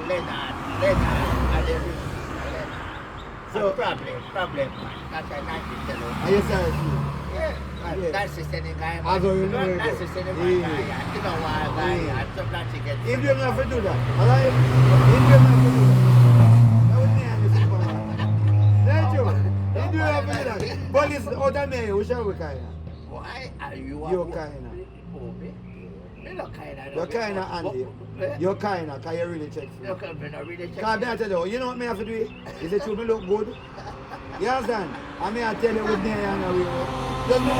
Leonard, and then Leonard. So problem, man. That's a nice thing. Are you serious? Yeah, that's the same guy. As you know, that's the same guy. You know why guy? And sometimes you get. If you don't have to do that, alright? If you don't have to do that, that would mean the superman. That's true. If you don't have to do that, but listen, other men, who shall we kind of? Why are you? You're kind of. You're kind of, Andy. You're kind of, because you really check for me. Because I tell you, you know what me have to do? Is it true me look good? You understand? I mean, I tell you with me and I will. Just me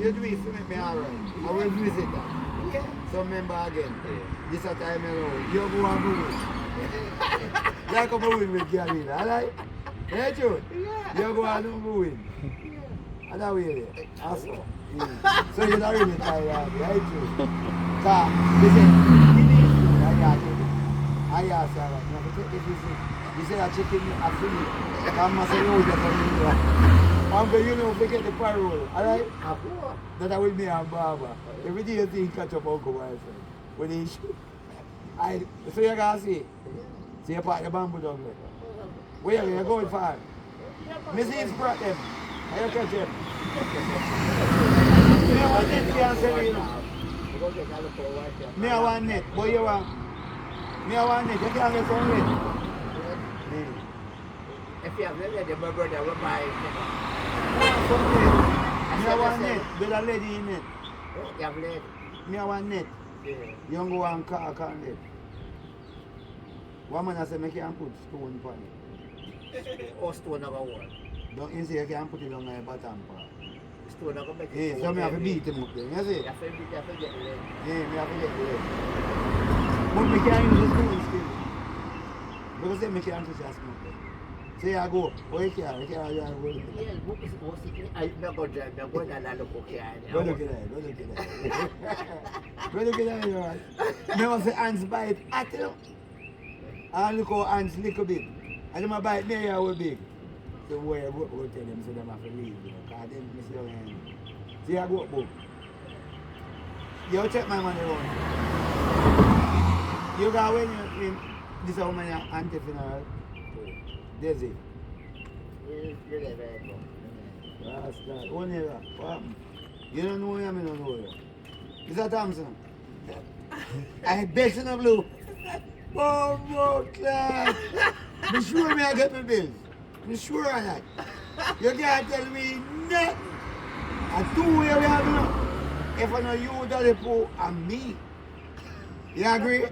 you do it to make me alright. I will visit that. Yeah. So remember again, this is a time around. You go and win. You come and win with Gary, alright? Yeah, true? Yeah. You go and win. And that way, also. So you're not really tired, right? Because, listen, I asked her, you have to take it easy. You say a chicken, a free. Come and say, no, you're coming here. Uncle, you know, forget the parole, alright? That I will be a barber. Every day you think catch up Uncle Byron. When he shoot. So you're going to see? So you park the bamboo down there. Where are you going for? Mrs. brought them. Are you catch them? Me I want net can't sell you know. Me I want net. What you want? Me I want net. You can't get some net. If you have net, my brother will buy it. Me I want net. With a lady in net. You have net? Me I want net. Yeah. You don't go and car can't net. One man I say me can't put stone on it. Or stone number one. Don't you say you can't put it on my bottom part. Stone number make it. Yeah, so me have to beat him up there. You see? You have to get the leg. Yeah, me have to get the leg. But me can't use the stone still. Because then me can't touch that smoke there. Say I go, oh you can't go. Yeah, what is it? I'm not going to drive. I'm going to look okay. Go look at that, go look at that. Go look at that, you know. Me want to say ants bite at you. And look how ants little bit. And them a bite me here will big. So boy, I go tell them so them have to leave, you know, because them miss their hand. See I go up book. You check my money around. You got when you in this is how many auntie funeral. Desi. That's that. Only that. What happened? You don't know me, I don't know you. Is that Thompson? I bet you no blue. Oh, class. Be sure me I get my bills. Be sure of that. You can't tell me nothing. I do where we have now. If I know you, Daddy Pooh, and me. You agree?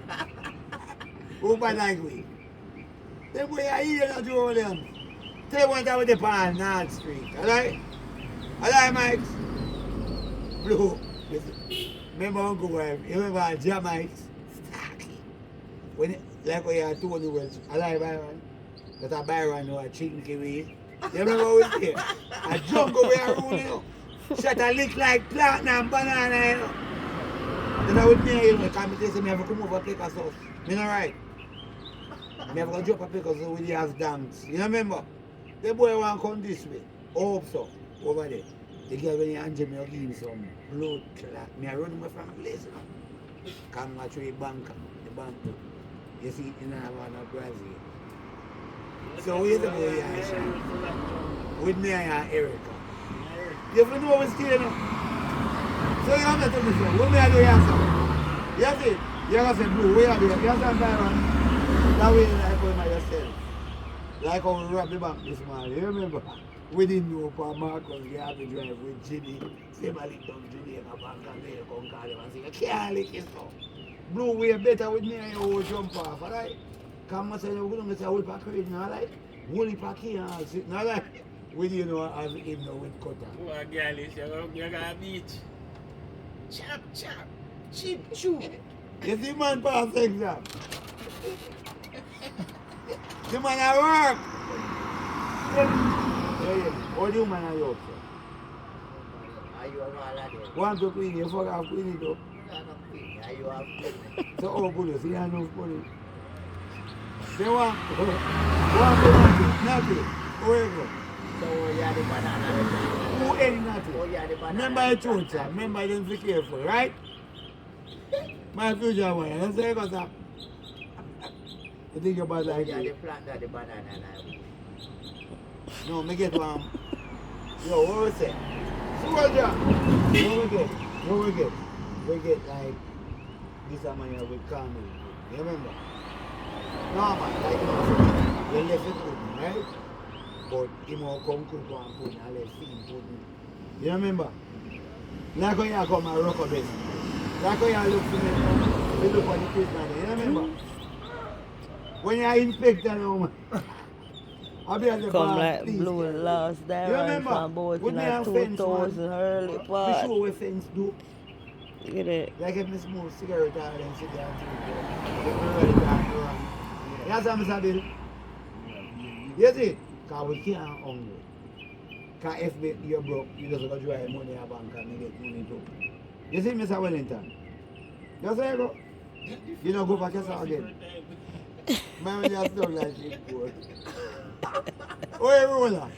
Who by like we? Then boy, I hear that you over them. Tell you one time with the pan, North Street. Alright? Alright, Mike? Blue. Listen. Remember Uncle Wife? You remember Jamaics? Starky. When it, like when you had Tony Welch. Alright, Byron? That a Byron who a chicken kiwi. You remember what we did? A jungle where I rule, you know. Shut a lick like platinum banana, you know. Then I would me, you know, because I say, I have to come over and take a sauce. You know, right? I have to drop a pickle so we have dance. You remember? The boy want to come this way. Hope so. Over there. The girl when you Angel me, give him some blood clot. Me I run away from the place now. Come watch the bank. The bank. You see in Havana, Brazil. So where's the boy here? With me and Erica. You ever know what's still now? So you have to tell me so. What may I do here, sir? You see? You have to say blue. Where are you? You have to Byron. That way like how you yourself. Like how we robbed the bank this morning. You remember? We didn't know for Marcus we have to drive with Jimmy. Same a lick down Jimmy and a bank and they come call him and say, you can't lick it so. Blue way better with me and you will jump off, alright? Come and say, you're going to say, whole pack crazy, alright? Whole pack here and all sitting, alright? We didn't know as him now with cutter. Poor girl is you're going to beach. Chop, chop, chip, chew. You see man pass exam? The man at work! Yeah. What do you man at work, sir? Are you a holiday? Want to clean, you fuck off clean it up. Are you a clean? So all police, you have no police. They want to nothing. Where you go? So you are the banana. Who ain't nothing? Oh, you are the banana. Remember the truth, sir. Remember them be careful, right? My future boy, you say what's up? You think about like Yeah, the it? plant that the banana and I No, me get one. Yo, what we say? Soldier! What we get? What we get? We get like this amount with Camel. You remember? No man, like you left it pudding, right? But you know come cook one pudding and let's see pudding. You remember? Like when you come and rock a best. Like when you look for me, you look for the prisoner there. You remember? When you're inspector now, man. I'll be at the Come bar, like please, blue guys. last You there remember? from about With in me a and fence, 2000 man. early We part. show what fence do. Get it? Like if I smoke cigarette or then cigarette. If I really can't run. That's what I'm saying. You see? Because we can't hungry. Because if you're broke, you just go drive money in a bank and you get money too. You see, Mr. Wellington? That's how you go. You don't go back yourself again. Man, we just don't like it, boy. Oh, everyone.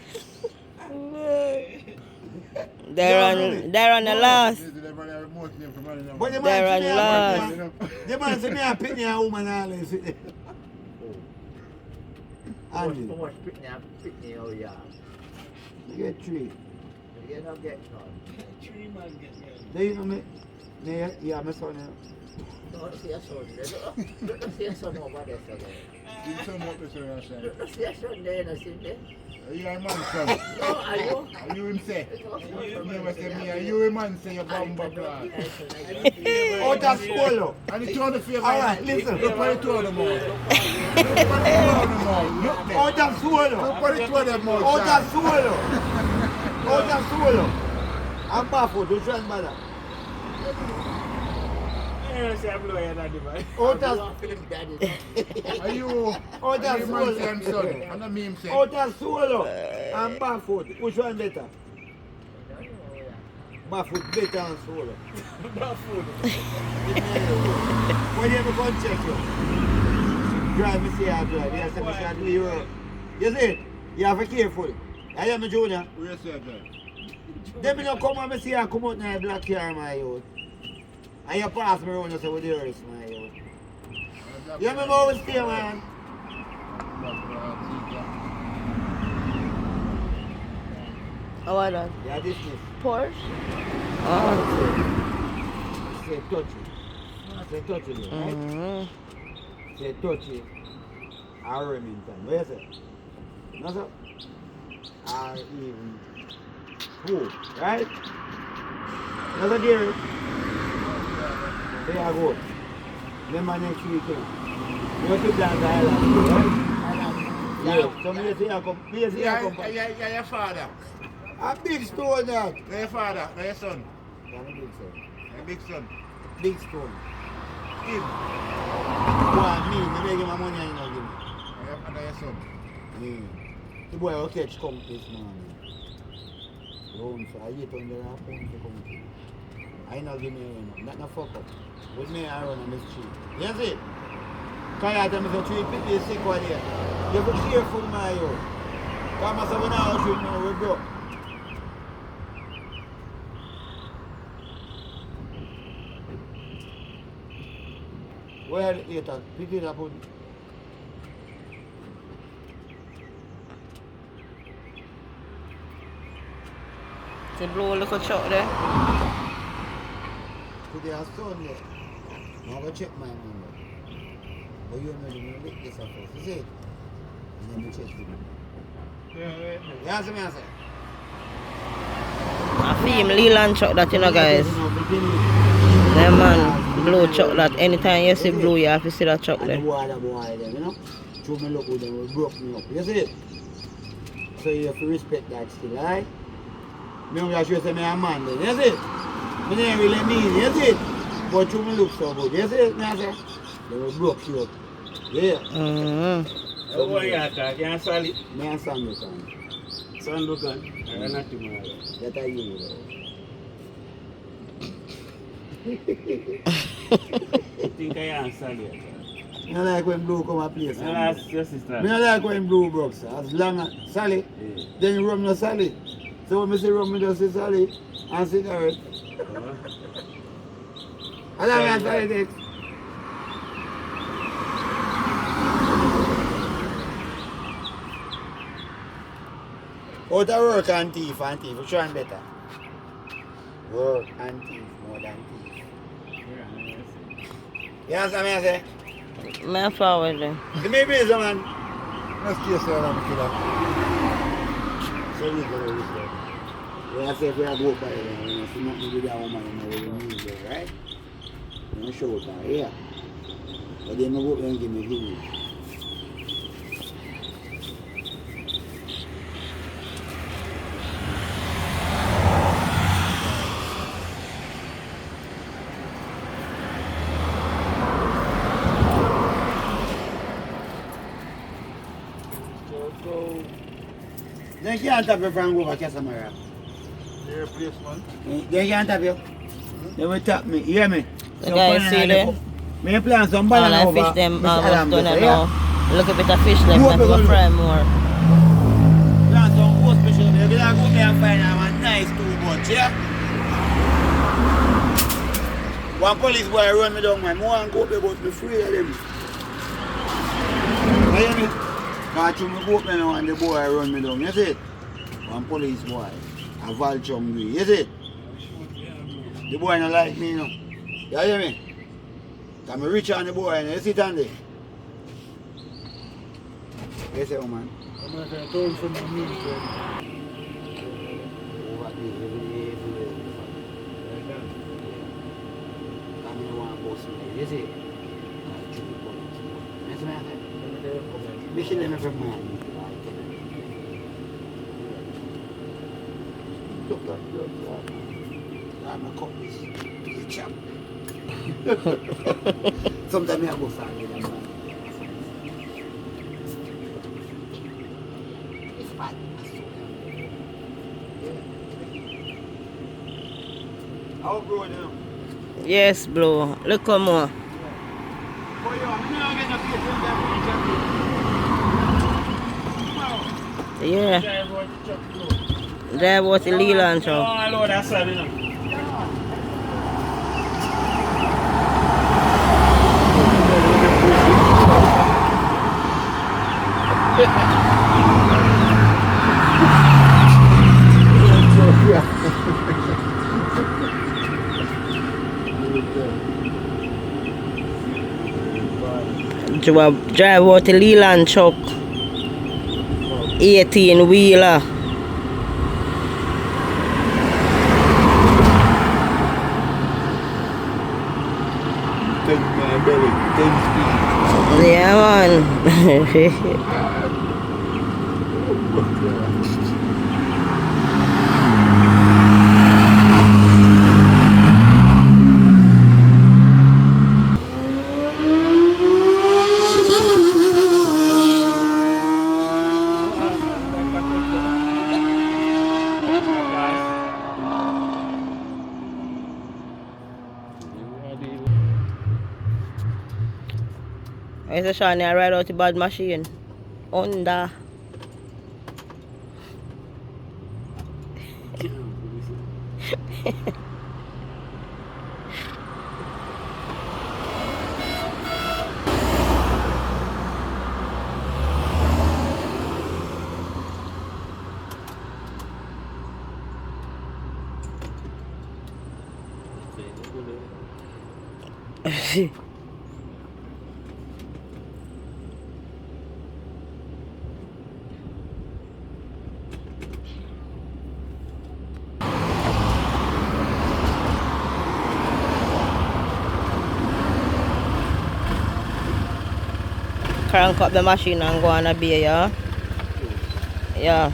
They're on the last. But the They're man on see me last. the man see me a pitney a woman and all this. How Andy, much pitney oh yeah. you get three. You don't get none. Tree man get me. Then you know me, yeah, my son. Don't see a son there. Don't see a son over there. You turn up this way, Don't see a son there, no see there. Are you a man, son? No, are you? Are you him say? No, You never say me, are you a man say you're bomba plan? Out of swallow. And the two of the All right, listen. Look at the two of them all. Look at the two of them all. Look there. Out of swallow. Look at the two of them all. Out of swallow. Out of swallow. I'm baffled. Don't try and bother. I say I'm lawyer, daddy, man. Out of Are you Out are of you man say I'm swallow. son? And not me him say. Out of swallow. I'm baffled. Which one better? Baffled better than swallow. When you ever go and check you, drive me see I drive. You say me should do your work. You see, you have to be careful. I am a junior. Where you say that? Then me don't come and me see I come out in a black car, my youth. And you pass me around and say with the rest, my youth. You remember how we stay, man? Oh, what that? Yeah, this is. Porsche? Oh. Say touch it. Say touch it, right? Mm-hmm. Say touch it. Or Remington. What you say? No, sir? Or even who, right? No, sir, Gary? There I go. Remember next weekend. You go to Blanc Island, right? Yeah, so me see you come. Me see you come. Yeah, your father. A big stone that. Yeah, your father. Yeah, your son. Yeah, a big stone. Your big son. Big stone. Him. Go on, me beg him my money and he not give me. And your son. The boy will catch come this morning. Round for a 800 pounds to come to. I not give me any, not no fuck up. With me I run on the street. You see? Because I tell me so 3 people is sick one here. You have to be careful, my yo. Because I say we now shoot now, we broke. Where the eater? Pick it up. The blue little truck there. Today I Sunday. I'm going to check my number. But you know the lick this up first. You see it? And then you check it. You answer me, answer. A film Leland truck that you know, guys. Yeah, man. Blue truck that anytime you see blue, you have to see that truck And there. the boy there, you know? Through me look with them, it broke me up. You see it? So you have to respect that still, right? Me only sure say me a man then, you see it? Me don't really mean, you see it? But through me look so good, you see it? Me I say? They will broke you up. Yeah. Mm-hmm. Oh, boy, you talk. You are solid. Me and Sandy son. Son, look on. I run at tomorrow. That are you, though. I think I am solid. I don't like when blue come a place. No, that's your sister. I don't like when blue broke, sir. As long as Sally, Yeah. then you rum no Sally. So when I say rum, I just say Sally and cigarette. As long as Sally takes. Out of work and thief and thief. Which one better? Work and thief more than thief. You understand me I say? Me forward them. The maybe is a man. Let's kiss her and kill her. So we go with that. We have to say if we have go by there, we see nothing with that woman in the news there, right? We don't show it out here. But then we go and give me video. They can't tap you from over Casamara. Their place, man. They can't tap you. They will tap me. You hear me? The guys see there. Me plan some All banana I over. fish them Mr. almost Adam done there, now. Look a bit of fish left, You and open go the fry more. Plan some post special. You can go there and find a nice 2 bunch, yeah? One police boy run me down, man. I want to go up there, but be free of them. You hear me? Because me go up there now and the boy run me down. You see it? One police boy. A vulture hungry. You see it? The boy don't like me, you know. You hear me? Because I'm rich on the boy, you see it on there? You see, man? I'm going to tell you from the news, man. Over there, everywhere. Come here, one boss me. You see? You see me? We should never from man. Look. I'm a cut this. It's a chap. Sometimes I go far with them. It's bad. How grow now? Yes, blow. Look how more. For you, I'm not getting a place from that. Yeah. Drive out the truck, bro. Drive out the Leland truck. Oh, Lord, that's sad, you know. Drive out the Leland truck. 18 wheeler. Take my belly, 10 speed. Yeah, man. I said, Shani, I ride out the bad machine. Honda. Crank up the machine and go on a beer, yeah? Yeah.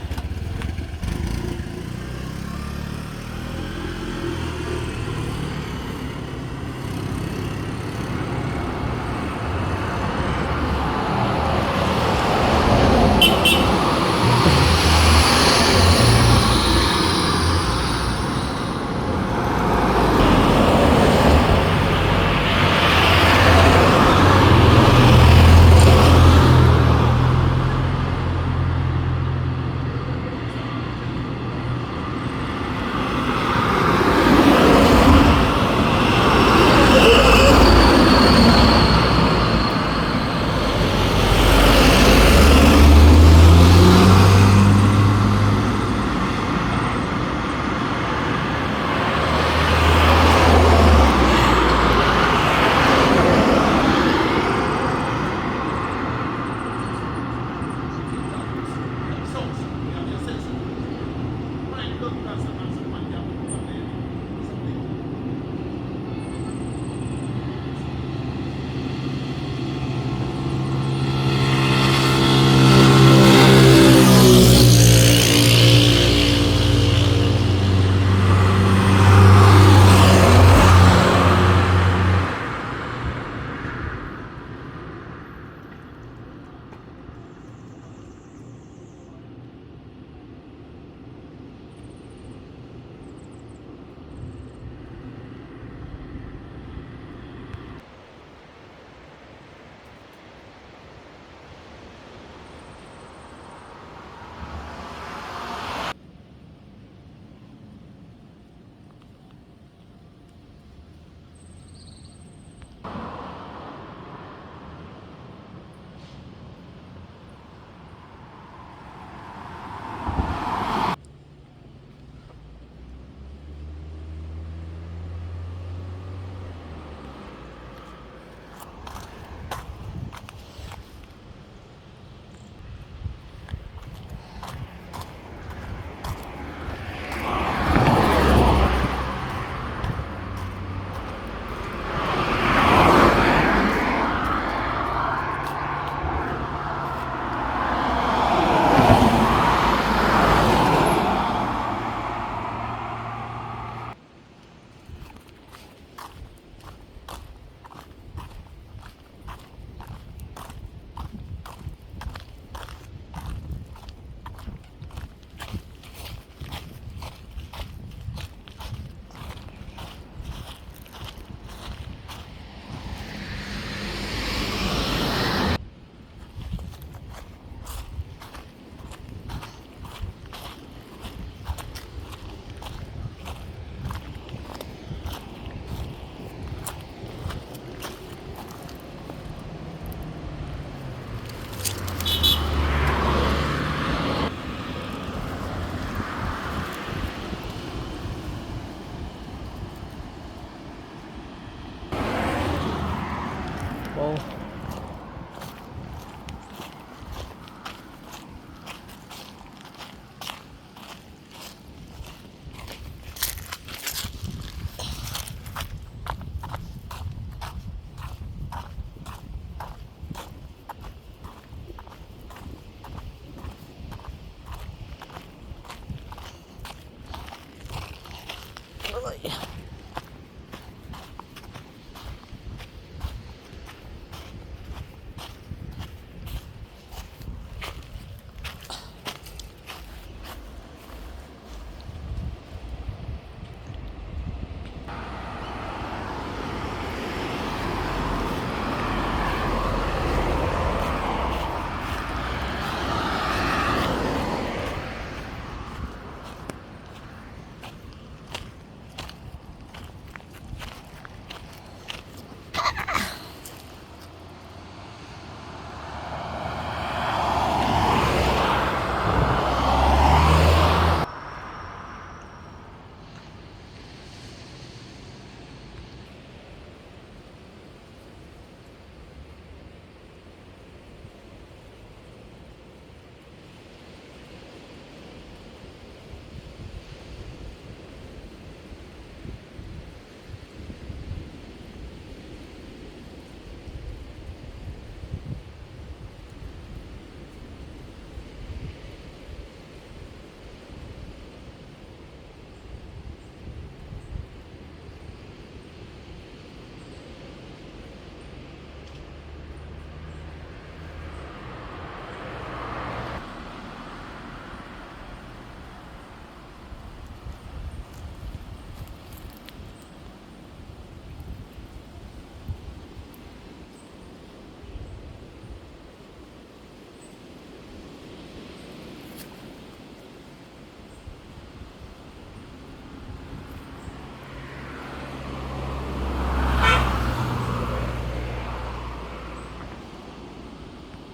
Wow.